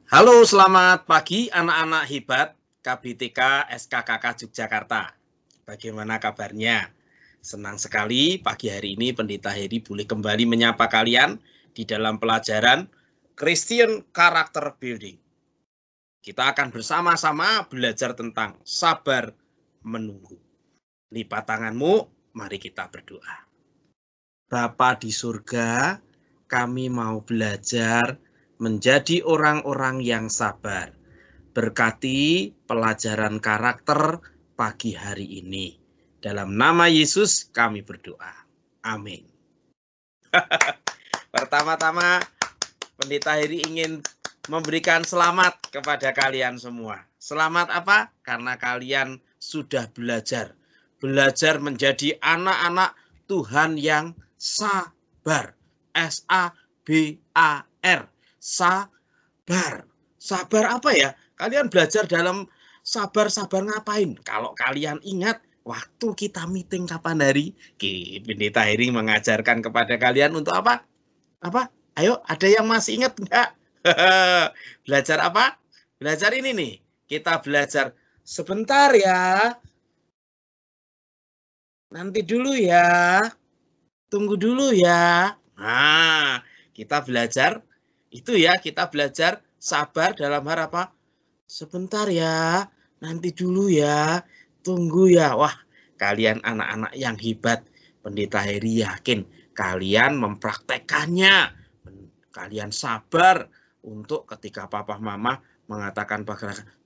Halo, selamat pagi anak-anak hebat KBTK SKKK Yogyakarta. Bagaimana kabarnya? Senang sekali pagi hari ini Pendeta Heri boleh kembali menyapa kalian di dalam pelajaran Christian Character Building. Kita akan bersama-sama belajar tentang sabar menunggu. Lipat tanganmu, mari kita berdoa. Bapa di surga, kami mau belajar menjadi orang-orang yang sabar. Berkati pelajaran karakter pagi hari ini. Dalam nama Yesus kami berdoa. Amin. Pertama-tama Pendeta Heri ingin memberikan selamat kepada kalian semua. Selamat apa? Karena kalian sudah belajar. Belajar menjadi anak-anak Tuhan yang sabar. S-A-B-A-R. Sabar. Sabar apa ya? Kalian belajar dalam sabar-sabar ngapain? Kalau kalian ingat, waktu kita meeting kapan hari? Pendeta Heri mengajarkan kepada kalian untuk apa? Apa? Ayo, ada yang masih ingat enggak? Belajar apa? Belajar ini nih. Kita belajar sebentar ya. Nanti dulu ya. Tunggu dulu ya. Nah, kita belajar itu ya, kita belajar sabar dalam hal apa? Sebentar ya, nanti dulu ya, tunggu ya. Wah, kalian anak-anak yang hebat. Pendeta Heri yakin kalian mempraktekannya. Kalian sabar untuk ketika papa mama mengatakan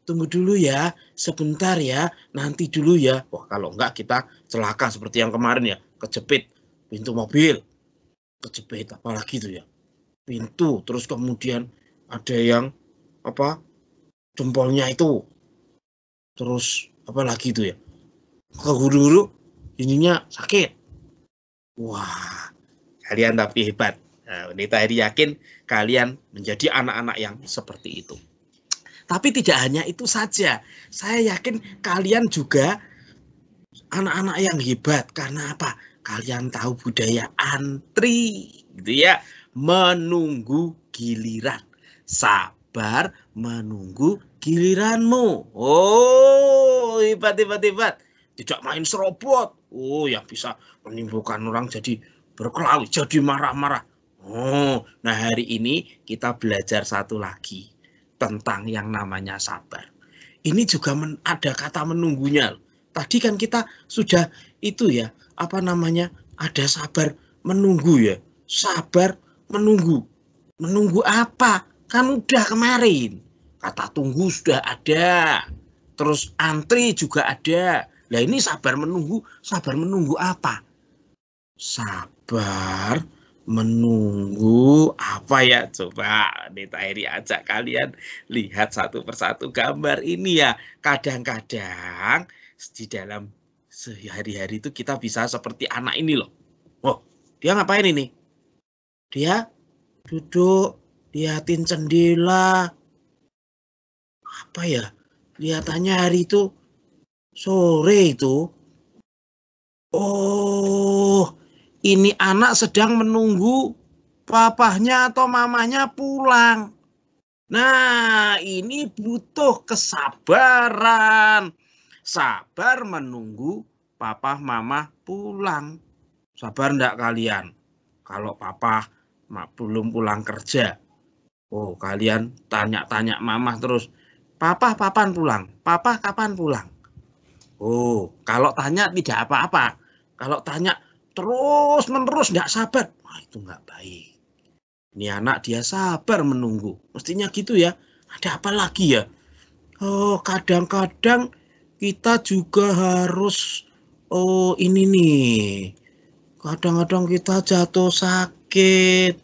tunggu dulu ya, sebentar ya, nanti dulu ya. Wah, kalau enggak kita celaka seperti yang kemarin ya, kejepit pintu mobil, kejepit apalagi itu ya, pintu, terus kemudian ada yang apa, jempolnya itu, terus apalagi itu ya, keguru-guru ininya sakit. Wah, kalian tapi hebat. Nah, Pendeta Heri yakin kalian menjadi anak-anak yang seperti itu. Tapi tidak hanya itu saja. Saya yakin kalian juga anak-anak yang hebat. Karena apa? Kalian tahu budaya antri, gitu ya. Menunggu giliran. Sabar menunggu giliranmu. Oh, hebat. Tidak main serobot. Oh, yang bisa menimbulkan orang jadi berkelahi, jadi marah-marah. Oh, nah hari ini kita belajar satu lagi tentang yang namanya sabar. Ini juga ada kata menunggunya. Tadi kan kita sudah itu ya, apa namanya, ada sabar menunggu ya. Sabar menunggu. Menunggu apa? Kan udah kemarin. Kata tunggu sudah ada. Terus antri juga ada. Nah ini sabar menunggu apa? Sabar menunggu apa ya? Coba Pendeta Heri ajak kalian lihat satu persatu gambar ini ya. Kadang-kadang di dalam sehari-hari itu kita bisa seperti anak ini loh. Oh, dia ngapain ini? Dia duduk, liatin jendela. Apa ya? Lihatannya hari itu sore itu. Oh, ini anak sedang menunggu papahnya atau mamanya pulang. Nah, ini butuh kesabaran. Sabar menunggu papa mama pulang. Sabar enggak kalian? Kalau papa belum pulang kerja. Oh, kalian tanya-tanya mama terus. Papa kapan pulang? Papa kapan pulang? Oh, kalau tanya tidak apa-apa. Kalau tanya terus-menerus enggak sabar. Wah, itu enggak baik. Ini anak dia sabar menunggu. Mestinya gitu ya. Ada apa lagi ya? Oh, kadang-kadang kita juga harus ini nih. Kadang-kadang kita jatuh sakit.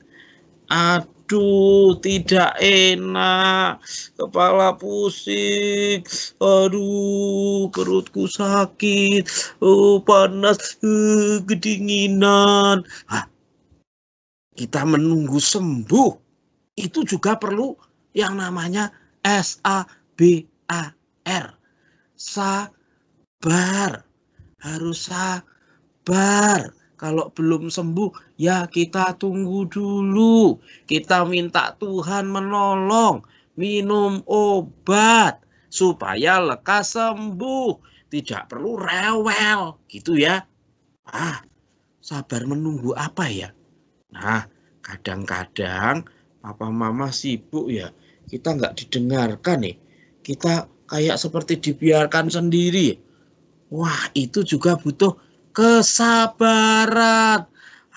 Aduh, tidak enak. Kepala pusing. Aduh, perutku sakit. Oh, panas, kedinginan. Kita menunggu sembuh. Itu juga perlu yang namanya SABAR. Sabar. Harus sabar. Kalau belum sembuh, ya kita tunggu dulu. Kita minta Tuhan menolong. minum obat supaya lekas sembuh, tidak perlu rewel, gitu ya. Sabar menunggu apa ya? Nah, kadang-kadang papa mama sibuk ya, kita nggak didengarkan nih. Kita kayak seperti dibiarkan sendiri. Wah, itu juga butuh kesabaran.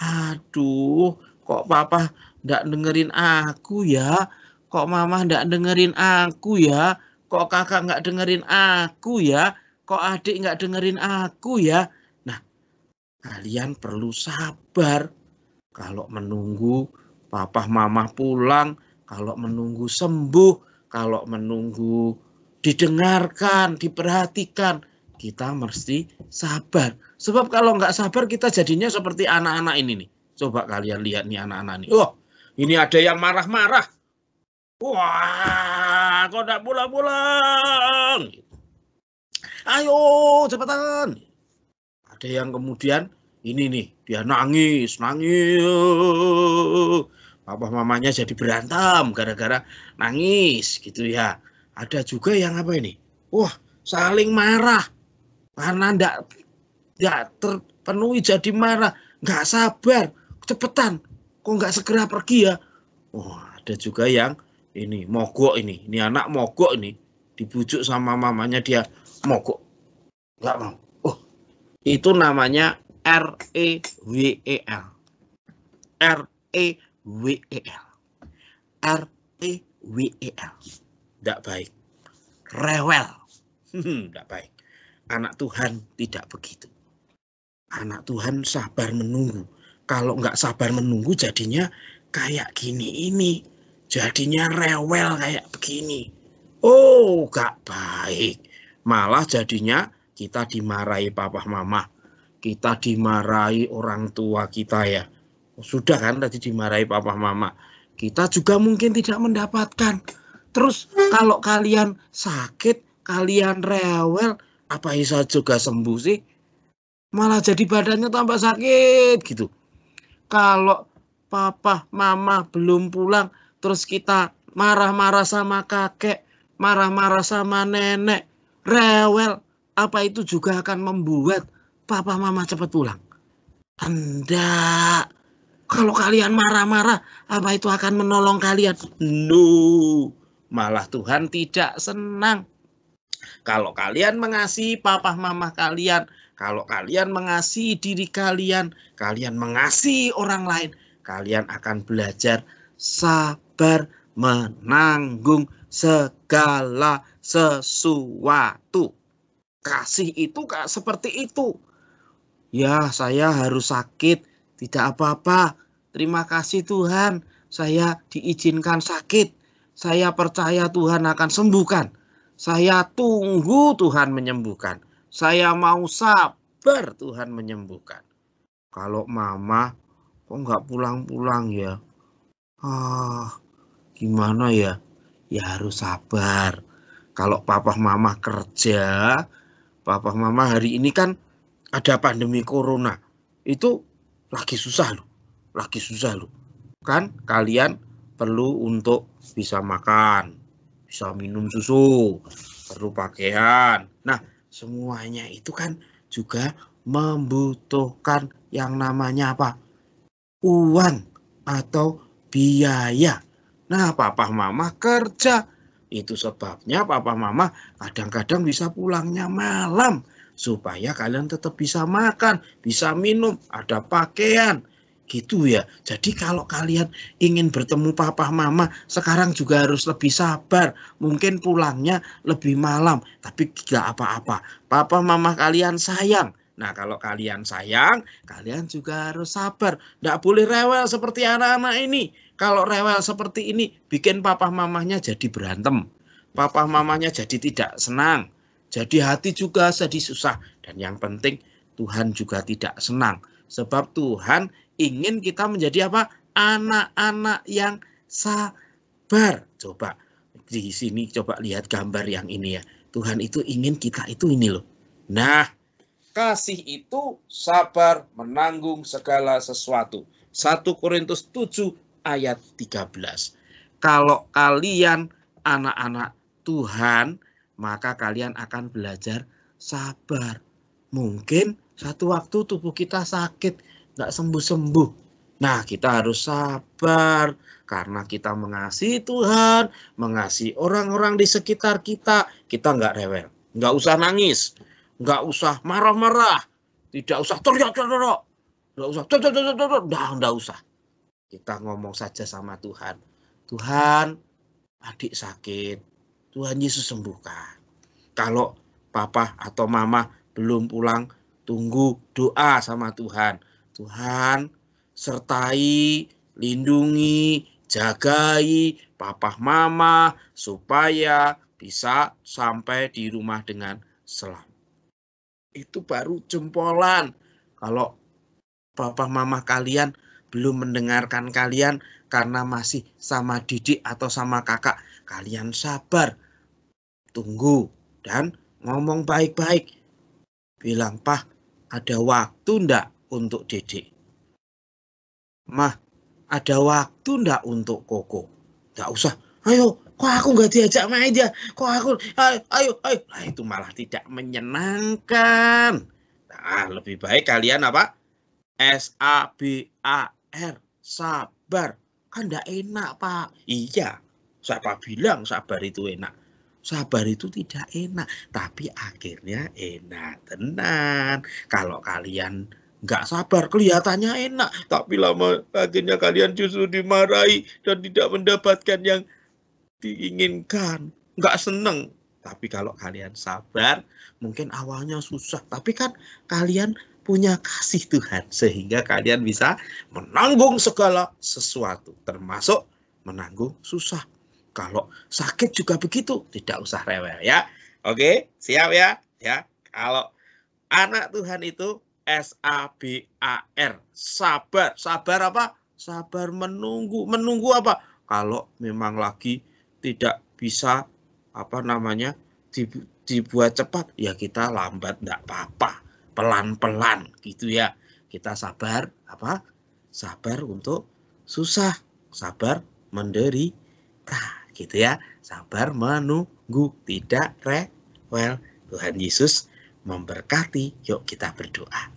Aduh, kok papa nggak dengerin aku ya? Kok mama nggak dengerin aku ya? Kok kakak nggak dengerin aku ya? Kok adik nggak dengerin aku ya? Nah, kalian perlu sabar. Kalau menunggu papa mama pulang, kalau menunggu sembuh, kalau menunggu didengarkan, diperhatikan, kita mesti sabar. Sebab kalau nggak sabar kita jadinya seperti anak-anak ini nih. Coba kalian lihat nih anak-anak nih. Oh, ini ada yang marah-marah. Wah, kok nggak pulang-pulang? Ayo, cepetan. Ada yang kemudian ini nih, dia nangis. Papa mamanya jadi berantem gara-gara nangis gitu ya. Ada juga yang apa ini? Wah, saling marah karena enggak terpenuhi jadi marah, enggak sabar, cepetan. Kok enggak segera pergi ya? Wah, ada juga yang ini mogok ini. Ini anak mogok ini. Dibujuk sama mamanya dia mogok. Enggak mau. Oh, itu namanya REWEL. REWEL. REWEL. Enggak baik. Rewel. Enggak baik. Anak Tuhan tidak begitu. Anak Tuhan sabar menunggu. Kalau enggak sabar menunggu jadinya kayak gini ini. Jadinya rewel kayak begini. Oh, enggak baik. Malah jadinya kita dimarahi papa mama. Kita dimarahi orang tua kita ya. Sudah kan tadi dimarahi papa mama. Kita juga mungkin tidak mendapatkan. Terus kalau kalian sakit, kalian rewel, apa bisa juga sembuh sih? Malah jadi badannya tambah sakit gitu. Kalau papa mama belum pulang, terus kita marah-marah sama kakek, marah-marah sama nenek, rewel, apa itu juga akan membuat papa mama cepat pulang? Tidak. Kalau kalian marah-marah, apa itu akan menolong kalian? No. Malah Tuhan tidak senang. Kalau kalian mengasihi papa mama kalian, kalau kalian mengasihi diri kalian, kalian mengasihi orang lain, kalian akan belajar sabar menanggung segala sesuatu. Kasih itu seperti itu. Ya, saya harus sakit, tidak apa-apa. Terima kasih Tuhan, saya diizinkan sakit. Saya percaya Tuhan akan sembuhkan. Saya tunggu Tuhan menyembuhkan. Saya mau sabar Tuhan menyembuhkan. Kalau mama kok nggak pulang-pulang ya? Gimana ya? Ya harus sabar. Kalau papa mama kerja, papa mama hari ini kan ada pandemi corona. Itu lagi susah loh. Kan kalian perlu untuk bisa makan, bisa minum susu, perlu pakaian. Nah, semuanya itu kan juga membutuhkan yang namanya apa? Uang atau biaya. Nah, papa mama kerja. Itu sebabnya papa mama kadang-kadang bisa pulangnya malam. Supaya kalian tetap bisa makan, bisa minum, ada pakaian. Gitu ya. Jadi kalau kalian ingin bertemu papa mama, sekarang juga harus lebih sabar. Mungkin pulangnya lebih malam, tapi tidak apa-apa. Papa mama kalian sayang. Nah, kalau kalian sayang, kalian juga harus sabar. Tidak boleh rewel seperti anak-anak ini. Kalau rewel seperti ini, bikin papa mamanya jadi berantem. Papa mamanya jadi tidak senang. Jadi hati juga jadi susah. Dan yang penting, Tuhan juga tidak senang. Sebab Tuhan ingin kita menjadi apa? Anak-anak yang sabar. Coba di sini coba lihat gambar yang ini ya. Tuhan itu ingin kita itu ini loh. Nah, kasih itu sabar menanggung segala sesuatu. 1 Korintus 7 ayat 13. Kalau kalian anak-anak Tuhan, maka kalian akan belajar sabar. Mungkin satu waktu tubuh kita sakit, nggak sembuh-sembuh. Nah, kita harus sabar karena kita mengasihi Tuhan, mengasihi orang-orang di sekitar kita. Kita nggak rewel, nggak usah nangis, nggak usah marah-marah, tidak usah teriak-teriak, nggak usah. Kita ngomong saja sama Tuhan. Tuhan, adik sakit, Tuhan Yesus sembuhkan. Kalau papa atau mama belum pulang, tunggu doa sama Tuhan. Tuhan, sertai, lindungi, jagai papa mama supaya bisa sampai di rumah dengan selamat. Itu baru jempolan. Kalau papa mama kalian belum mendengarkan kalian karena masih sama didik atau sama kakak, kalian sabar, tunggu dan ngomong baik-baik. Bilang, Pak, ada waktu ndak untuk Dedek? Mah, ada waktu ndak untuk Koko? Nggak usah, ayo, kok aku nggak diajak main ya? Kok aku, ayo. Nah, itu malah tidak menyenangkan. Nah, lebih baik kalian apa? SABAR, sabar. Kan ndak enak, Pak. Iya, siapa bilang sabar itu enak? Sabar itu tidak enak, tapi akhirnya enak tenan. Kalau kalian nggak sabar, kelihatannya enak, tapi lama akhirnya kalian justru dimarahi dan tidak mendapatkan yang diinginkan. Nggak seneng. Tapi kalau kalian sabar, mungkin awalnya susah, tapi kan kalian punya kasih Tuhan, sehingga kalian bisa menanggung segala sesuatu, termasuk menanggung susah. Kalau sakit juga begitu, tidak usah rewel ya. Oke, siap ya? Ya, kalau anak Tuhan itu SABAR, sabar. Sabar apa? Sabar menunggu. Menunggu apa? Kalau memang lagi tidak bisa dibuat cepat, ya kita lambat, enggak apa-apa. Pelan-pelan gitu ya. Kita sabar apa? Sabar untuk susah, sabar menderita. Gitu ya, sabar menunggu, tidak rewel. Tuhan Yesus memberkati. Yuk kita berdoa.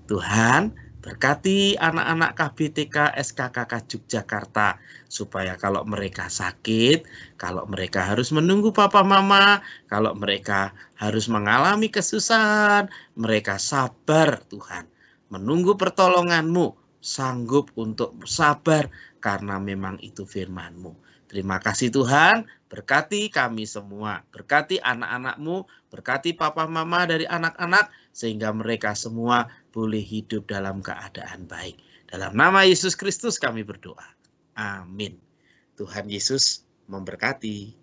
Tuhan, berkati anak-anak KBTK SKKK Yogyakarta supaya kalau mereka sakit, kalau mereka harus menunggu papa mama, kalau mereka harus mengalami kesusahan, mereka sabar Tuhan, menunggu pertolongan-Mu, sanggup untuk sabar karena memang itu firman-Mu. Terima kasih Tuhan, berkati kami semua, berkati anak-anak-Mu, berkati papa mama dari anak-anak, sehingga mereka semua boleh hidup dalam keadaan baik. Dalam nama Yesus Kristus kami berdoa. Amin. Tuhan Yesus memberkati.